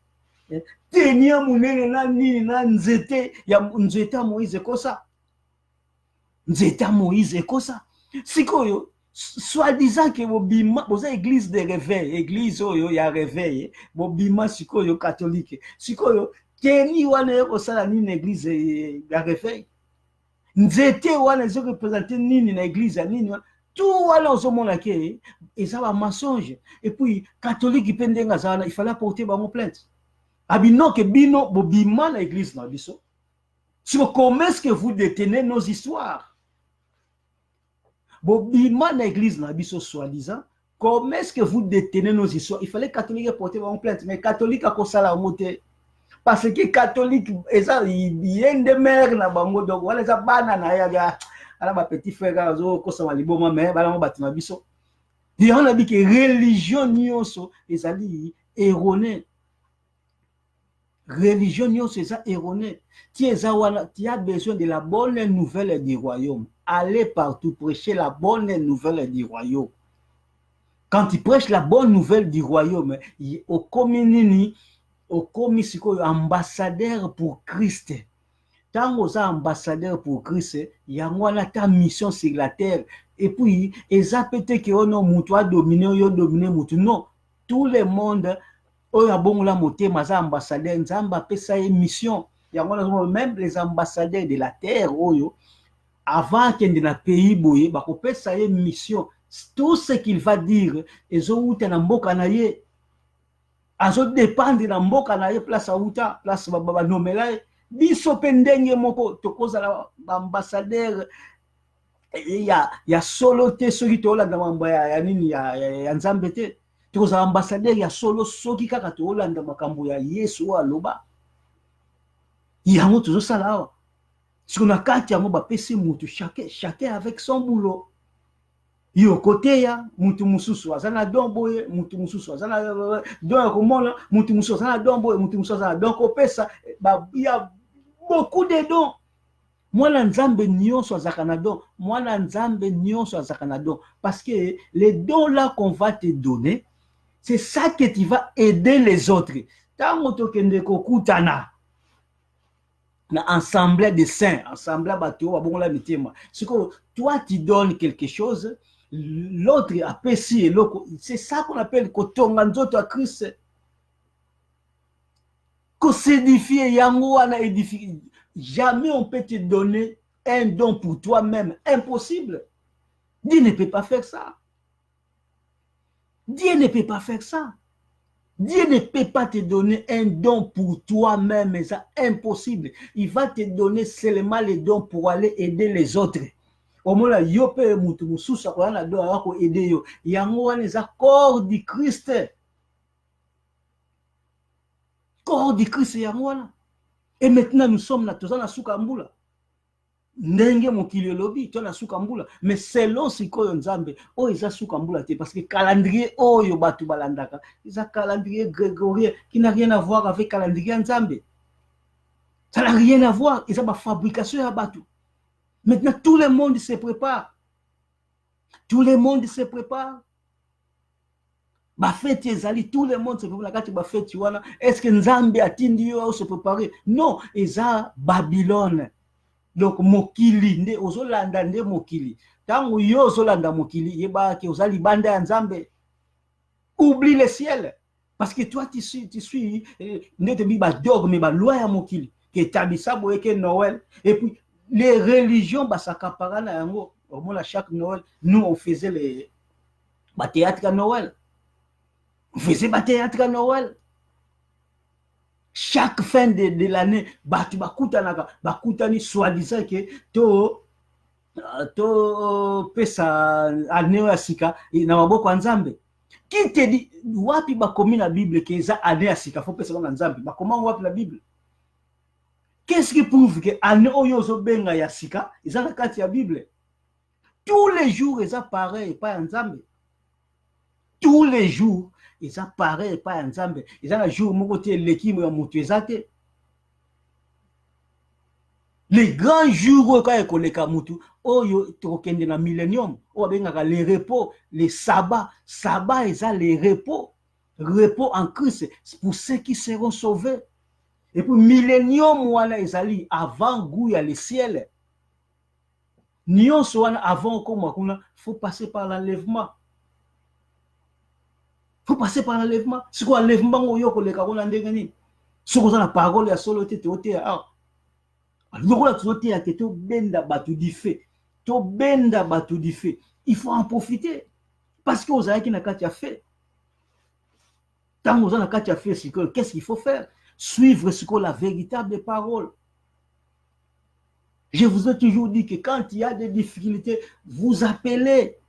[SPEAKER 1] tenia munene na nini na nzete ya nzete Moïse kosa nzete Moïse kosa sikoyo soi-disant que bobima boza église de réveil, église oyo ya réveil bobima sikoyo catholique sikoyo teni wana kosala nini église ya réveil nzete wana zo représenter nini na église ya nini tout wana ozomona ke eza ba mensonge. Et puis catholique pendenga zana il fallait porter ba plainte. Abino que bino bobima la église na biso. Comment est-ce que vous détenez nos histoires? Bobima la église na biso soi-disant. Comment est-ce que vous détenez nos histoires? Il fallait catholique porter en plainte, mais catholique a kosala moté parce que catholique eza yende mère na bango donc wala za bana na ya ala ba petit frère zo kosala liboma mais bala mo batina biso. Il y a dit que religion nyonso ezali erronée. Religion, c'est ça erroné. Tu as besoin de la bonne nouvelle du royaume. Allez partout prêcher la bonne nouvelle du royaume. Quand tu prêches la bonne nouvelle du royaume, au communini, au commissaire ambassadeur pour Christ. Tant que ambassadeur pour Christ, il y a ta mission sur la terre. Et puis, ils appellent que on a dominé, on dominé, non. Tout le monde. Oya bon la moté maza ambassadeur nzamba pesa mission ya même les ambassadeurs de la terre oyo avant qu'il na pays boye ba ko pesa mission tout ce qu'il va dire ezo uta na mboka na ye azo dépendre na mboka na ye place uta place ba nomela biso pendenge moko tokoza la ambassadeur ya solo te soki to la mamba ya nini ya nzambe te. Tous les ambassadeurs, il y a solo soki kaka to olanda makambo ya Yesu aloba. Il y a toujours ça là. Si on a kati yango ba pesi mutu chacun avec son boulot. Yo côté ya mutu mususu azana domboye mutu mususu azana don komona mutu mususu azana domboye mutu mususu azana donc opesa il y a beaucoup de dons. Mwana nzambe nyonso azakana don, mwana nzambe nyonso azakana don parce que les dons là qu'on va te donner c'est ça que tu vas aider les autres. Tango tokende kokutana. na ensemble de saints, ensemble bateau, bon la mitema. C'est que toi tu donnes quelque chose, l'autre apprécie, c'est ça qu'on appelle kotonga nzoto à Christ. Ko s'édifier yango wana édifier. Jamais on peut te donner un don pour toi-même, impossible. Dieu ne peut pas faire ça. Dieu ne peut pas faire ça. Dieu ne peut pas te donner un don pour toi-même, c'est impossible. Il va te donner seulement les dons pour aller aider les autres. Au moins, yo pe mutu mususa kwa na do ako aider yo. Yango wana za corps du Christ. Corps du Christ yango wana. Et maintenant nous sommes là tozana suka mbula. Ndenge mokili lobi to na suka mbula, mais selon sikoyo nzambe o eza suka mbula te, parce que calendrier oyo batu balandaka eza calendrier grégorien qui n'a rien à voir avec calendrier nzambe. Ça n'a rien à voir, eza ba fabrication ya batu. Maintenant tout le monde se prépare. Tout le monde se prépare. Ba fête ezali, tout le monde se prépare kati ba fête wana. Est-ce que nzambe atindi yo se préparer? Non, eza Babylone. Donc mokili nde ozolanda nde mokili. Tango yo ozolanda mokili yeba ke ozali banda ya nzambe. Oublie le ciel, parce que toi tu suis nde te bi ba dogme ba loi ya mokili ke tabisa boye ke Noël, et puis les religions basakapara na yango. Au moins chaque Noël nous on faisait les ba théâtre à Noël. On faisait ba théâtre à Noël. Chaque fin de l'année, batu bakutani soi-disant que to pesa année ya sika na maboko ya nzambe. Qui te dit wapi bakomi na Bible que eza année ya sika faut pesa na nzambe? Bakoma wapi la Bible? Qu'est-ce qui prouve que année oyo zo benga ya sika eza na kati ya Bible? Tous les jours eza pareil pas ya nzambe. Tous les jours ils ont pareil pas ensemble. Ils ont un jour mokoté l'équipe ya mutu ezate. Les grands jours quand ils koleka mutu oyo tokende na millénium o bengaka les repos, les sabbats eza les repos en Christ pour ceux qui seront sauvés. Et puis millénium wana ezali avant goût ya le ciel. Nyonso wana avant comme kuna faut passer par l'enlèvement. Faut passer par l'enlèvement. C'est quoi l'enlèvement où yoko le karona ndengani? Ce qu'on a la parole ya solo te ote ah. Alors là tu ote ya to benda batu di fait. To benda batu di fait. Il faut en profiter parce que aux qui na kati a fait. Tant aux na kati a fait c'est que qu'est-ce qu'il faut faire? Suivre ce qu'on la véritable parole. Je vous ai toujours dit que quand il y a des difficultés, vous appelez.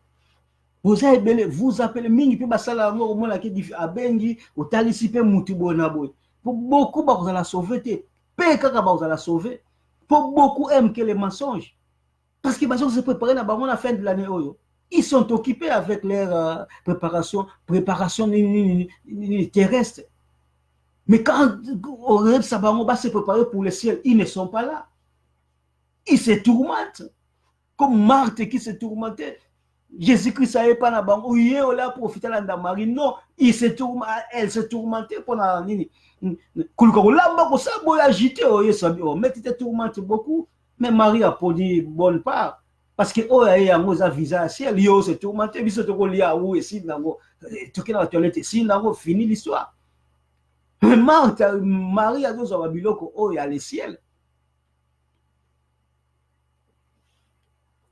[SPEAKER 1] Vous appelez mingi pe basala ngo mo la ki abengi otalisipe mutu bona boy. Pour beaucoup ba vous la sauver te. Pe kaka ba vous la sauver. Pour beaucoup aiment que les mensonges. Parce que bazo se préparer na ba la fin de l'année oyo. Ils sont occupés avec leur préparation terrestre. Mais quand on rêve ça va se préparer pour le ciel, ils ne sont pas là. Ils se tourmentent. Comme Marthe qui se tourmentait. Jésus-Christ savait pas na bango yé on l'a profité là dans Marie non elle se tourmentait pendant nini kulko lamba ko sa boy agité o yesabi o mais était tourmenté beaucoup, mais Marie a podi bonne part parce que o ya yango za visa ciel yo se tourmenté biso to ko lia ou ici nango to kena la toilette ici nango fini l'histoire. Mais Marie a deux ba biloko o ya le ciel.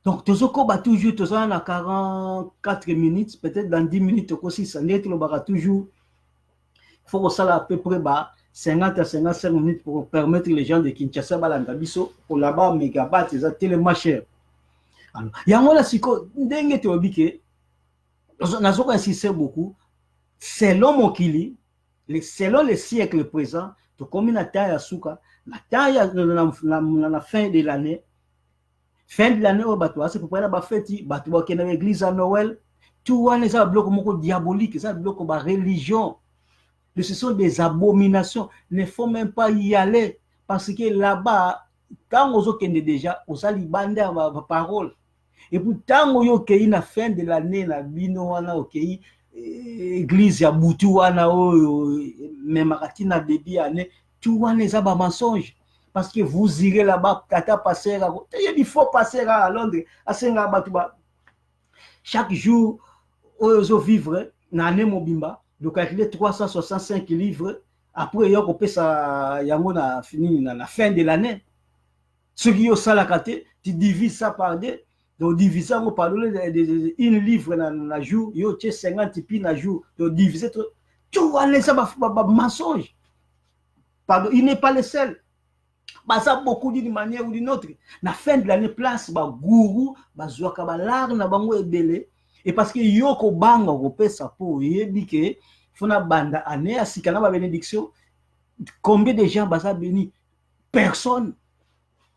[SPEAKER 1] Donc, toujours, à 44 minutes, peut-être dans 10 minutes, aussi, ça n'est toujours, il faut que ça à peu près 50 à 55 minutes pour permettre les gens de Kinshasa, pour là-bas, mégabytes, c'est tellement cher. Alors, il y a un siko, dengue te obike, nous insisté beaucoup, selon Mokili, selon les siècles présents, tu comme une taille à souka, la taille à la fin de l'année, fin de l'année au bateau, c'est pour prendre la fête, bateau qui est dans l'église à Noël, tout les a bloqué moko diabolique, ça bloque ba religion. Ce sont des abominations, il ne faut même pas y aller parce que là-bas quand on est déjà aux alibande ma parole. Et puis tant on est na fin de l'année na bino wana OK église ya butu wana o même makatina début année, tout wana les ba mensonge. parce que vous irez là-bas, tata passer, il faut passer à Londres, à Singabatouba. Chaque jour, aux vivre, n'année mobimba, de calculer 365 livres, après, il y a coupé ça, il y a fini à la fin de l'année. Ce qui est au salakate, tu divises ça par deux, donc diviser ça par une livre dans la jour, il y a 50 pines dans jour, donc diviser tout. Tu vois, ça va mensonge. Pardon, il n'est pas le seul. Bah, ça beaucoup d'une manière ou d'une autre. La fin de l'année, place, bah, gourou, bah, zouaka, bah, l'art, na bango ebele. Et parce que yoko banga, repè sa po, yebi que, fona banda année, à sikana, ba bénédiction, combien de gens, bah, ça béni? Personne.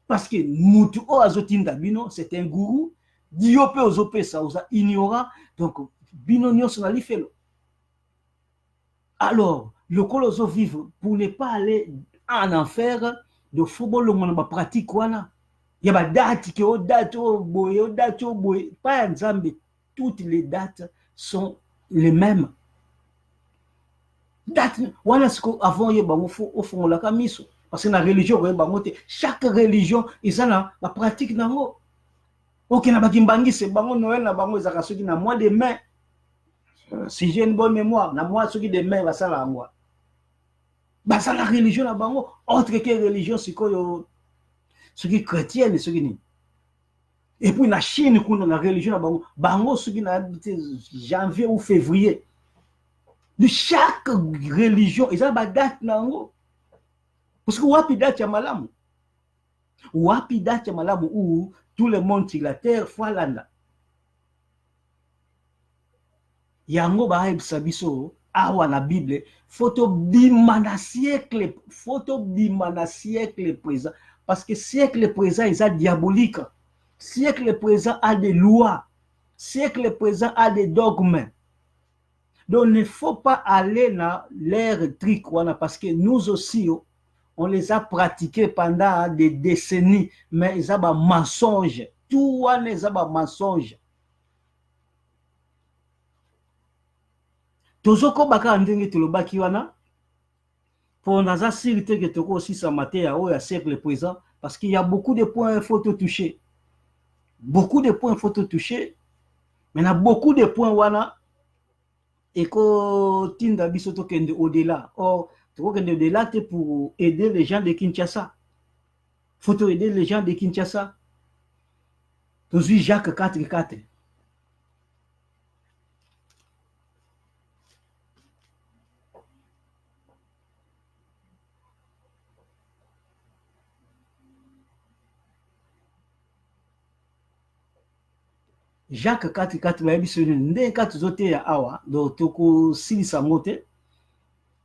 [SPEAKER 1] Parce que Moutou o azotinda bino, c'est un gourou, diope ozopé ça, osa ignorant, donc, bino nyos na li felo. Alors, le coloso vivre, pour ne pas aller en enfer, de football, on a pratique quoi là. Il y a des dates qui ont date au boy, pas exemple, toutes les dates sont les mêmes. Date, voilà ce qu'avant il y a au fond la camiso. Parce que la religion, chaque religion, ils ont la pratique nango. Ok, na bakimbangi c'est bango Noël na bango ezaka soki na mois de mai. Si j'ai une bonne mémoire, na mois soki de mai va ça la moi. Bah ça la religion na bango autre que religion c'est quoi ce qui chrétienne ce qui ni. Et puis la Chine kuna la religion na bango bango ce qui na janvier ou février. De chaque religion ils ont ba date nango. Parce que wapi date ya malamu. Wapi date ya malamu où tout le monde sur la terre fois landa. Yango ba ebisa biso awa na Bible photo bima na siècle présent parce que siècle présent est diabolique, siècle présent a des lois, siècle présent a des dogmes. Donc il ne faut pas aller dans l'ère trick parce que nous aussi on les a pratiqués pendant des décennies, mais ils ont des mensonges, tout les a des mensonges. Tozoko baka ndenge tolobaki wana pour naza sirite que toko aussi sa maté au siècle présent parce qu'il y a beaucoup de points il faut te toucher. Beaucoup de points il faut te toucher. Mais il y a beaucoup de points wana et ko tinda biso to kende au-delà. Or toko kende au-delà pour aider les gens de Kinshasa. Faut aider les gens de Kinshasa. Tozui Jacques 4:4. Jacques 4:4 bayebi so nde kati zote ya awa do toko silisa mote.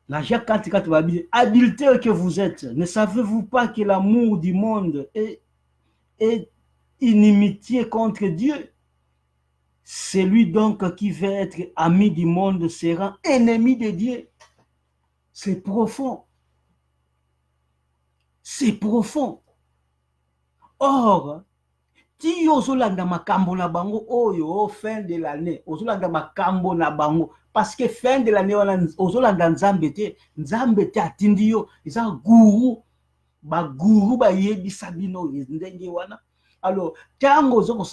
[SPEAKER 1] La Jacques 4:4 bayebi adultère que vous êtes, ne savez-vous pas que l'amour du monde est inimitié contre Dieu? Celui donc qui veut être ami du monde sera ennemi de Dieu. C'est profond. C'est profond. Or, ti ozolanda makambo na bango oyo fin de l'année, ozolanda makambo na bango parce que fin de l'année ozolanda nzambe te atindi yo, eza guru ba yebisa bino ndenge wana. Alors, tango ozoko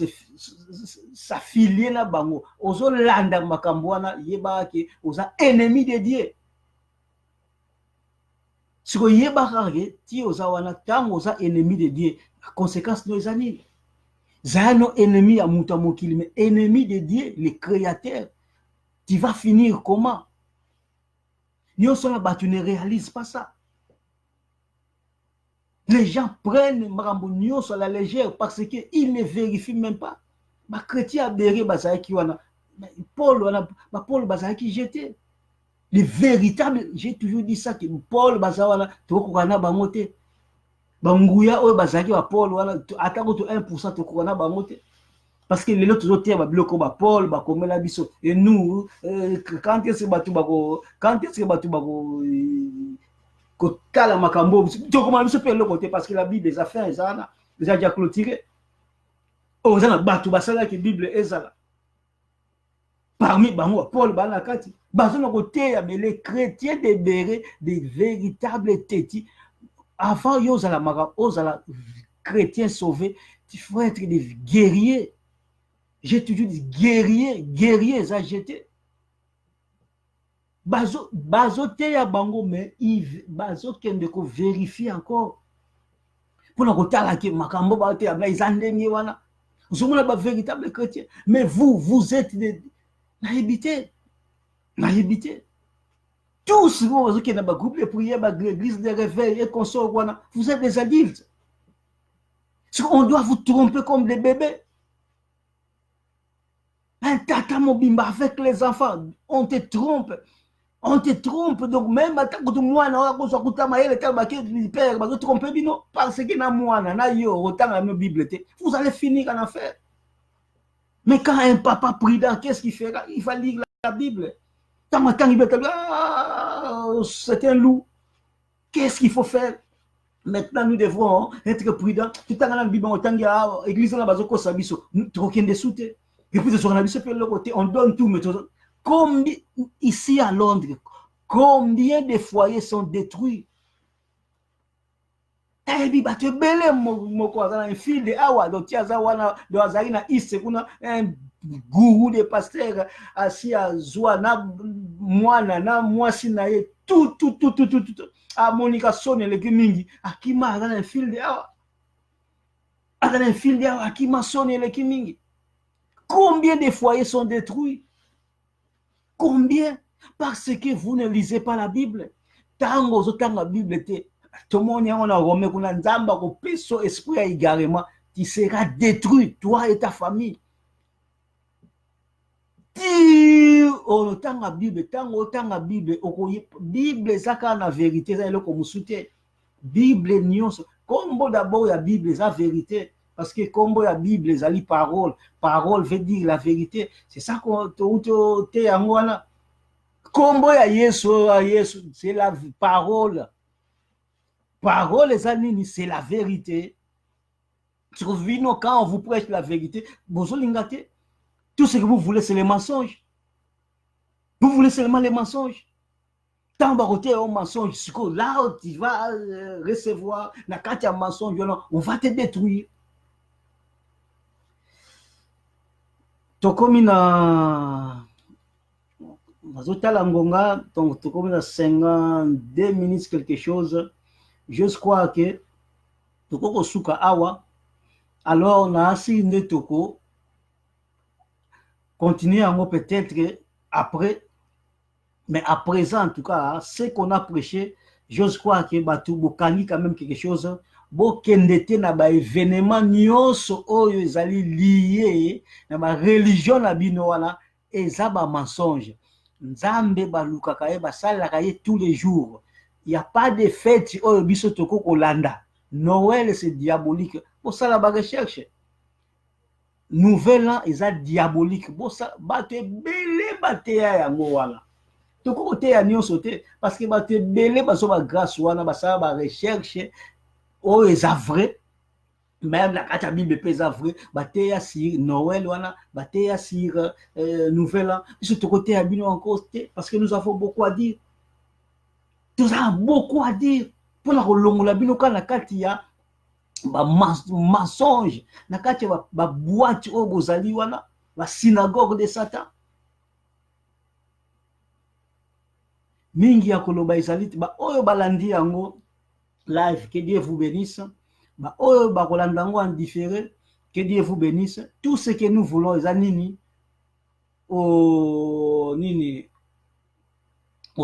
[SPEAKER 1] s'affilier na bango, ozolanda makambo wana yeba ke oza ennemi de Dieu. Si ko yeba kage ti oza wana tango oza ennemi de Dieu, la conséquence no eza nini? Zano ennemi à Moutamokili, mais ennemi de Dieu, le créateur. Tu vas finir comment? Tu ne réalises pas ça. Les gens prennent Marambo sur la légère parce qu'ils ne vérifient même pas. Les chrétiens a béré Bazaki wana. Paul Bazaki jeté. Les véritables, j'ai toujours dit ça, que Paul Bazawana, Tokana Bamote. Banguya o bazaki wa Paul wana atako to 1% to kona bangote parce que les autres autres ba bloko ba Paul ba komela biso et nous quand est-ce batu bako ko kala makambo to koma biso pe lokote parce que la Bible les affaires ezana déjà déjà clôturé o zana batu basala que Bible ezala parmi bango Paul bana kati bazona côté ya les chrétiens de béré des véritables tétis. avant aux chrétiens sauvés, il faut être des guerriers. J'ai toujours dit guerriers, ça j'étais. Bazo te ya bango, mais bazo kende ko vérifier encore. Pour nous retard que makambo ba te abla izandenge wana. Vous êtes pas véritable chrétien, mais vous êtes des naïbité. Tous vous qui n'avez pas groupe de prière, l'église de réveil et consort, vous êtes des adultes. On doit vous tromper comme des bébés. Un tata mobimba avec les enfants, on te trompe. Donc même quand moi na ko so kuta maele ta ba ke père ba tromper bino parce que na moi na yo autant la Bible, vous allez finir en enfer. Mais quand un papa prudent, qu'est-ce qu'il fera? Il va lire la Bible. Tant il va dire c'est un loup. Qu'est-ce qu'il faut faire? Maintenant nous devons être prudents. Tout dans la Bible autant il y a église na bazoko sabiso troquer des soutes. Et puis sur la Bible sur le côté on donne tout mais comme ici à Londres, combien de foyers sont détruits? Eh bien, tu belé un fil de awa, donc tu as un gourou de pasteur assis à Zouana, moana, na moisi na tout. À Monica sonne le kimingi, à qui m'a un fil de awa. À un fil de awa, à qui m'a sonné le kimingi. Combien de foyers sont détruits? Combien? Parce que vous ne lisez pas la Bible. Tango la Bible, tout le monde a remis qu'on a nzamba ko peso esprit égarément, tu seras détruit, toi et ta famille. Oh, tant la Bible, Bible ça quand la vérité, ça est comme soutien. Bible nyonso, comme d'abord la Bible, c'est la vérité. Parce que comme la Bible, c'est la parole. Parole veut dire la vérité. C'est ça qu'on te amwana. Comme ya Yesu, c'est la parole. Parole, c'est la vérité. Quand on vous prêche la vérité, tout ce que vous voulez, c'est les mensonges. Vous voulez seulement les mensonges. Tant que un mensonge, là où tu vas recevoir, quand tu as un mensonge, on va te détruire. Tokomi na Ngonga, tokomi na 52 minutes quelque chose. Je crois que toko suka awa. Alors na asi ne toko continuer en peut-être après. Mais à présent, en tout cas, ce qu'on a prêché, je crois que Batou Bokani quand même quelque chose. Bokendete na ba événement nyonso oyo ezali lié na ba religion na bino wana eza ba mensonge. Nzambe balukaka ye basalaka ye tous les jours. Il y a pas de fête oyo biso toko kolanda. Noël c'est diabolique. Pour ça la ba recherche. Nouvel an eza diabolique. Pour ça bato ebele bateya yango wana. Toko te ya nyonso te parce que bato ebele baso ba grâce wana basala ba recherche. Oh, c'est vrai. Même la carte Bible est vrai. Bateya sur Noël, bateya sur Nouvel An. De ce côté, encore parce que nous avons beaucoup à dire. Nous avons beaucoup à dire. Pour la longue, la bino quand la carte y a mensonge. La carte ba boîte au bozali wana, la synagogue de Satan. Mingi ya koloba isalit ba oyo balandi yango. Live, que Dieu vous bénisse. Bah, oh, bah, en différé, que Dieu vous bénisse. Tout ce que nous voulons, les nini, au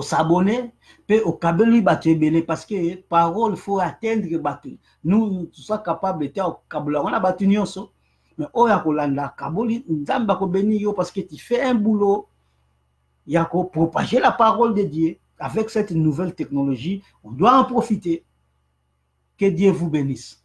[SPEAKER 1] s'abonner, puis au kabeli battu parce que parole faut atteindre battu. Nous sommes capables de au kabula, on a battu nyonso, mais oh ya kolanda kaboli, nzamba ko béni yo parce que tu fais un boulot, ya ko propager la parole de Dieu avec cette nouvelle technologie, on doit en profiter. Que Dieu vous bénisse.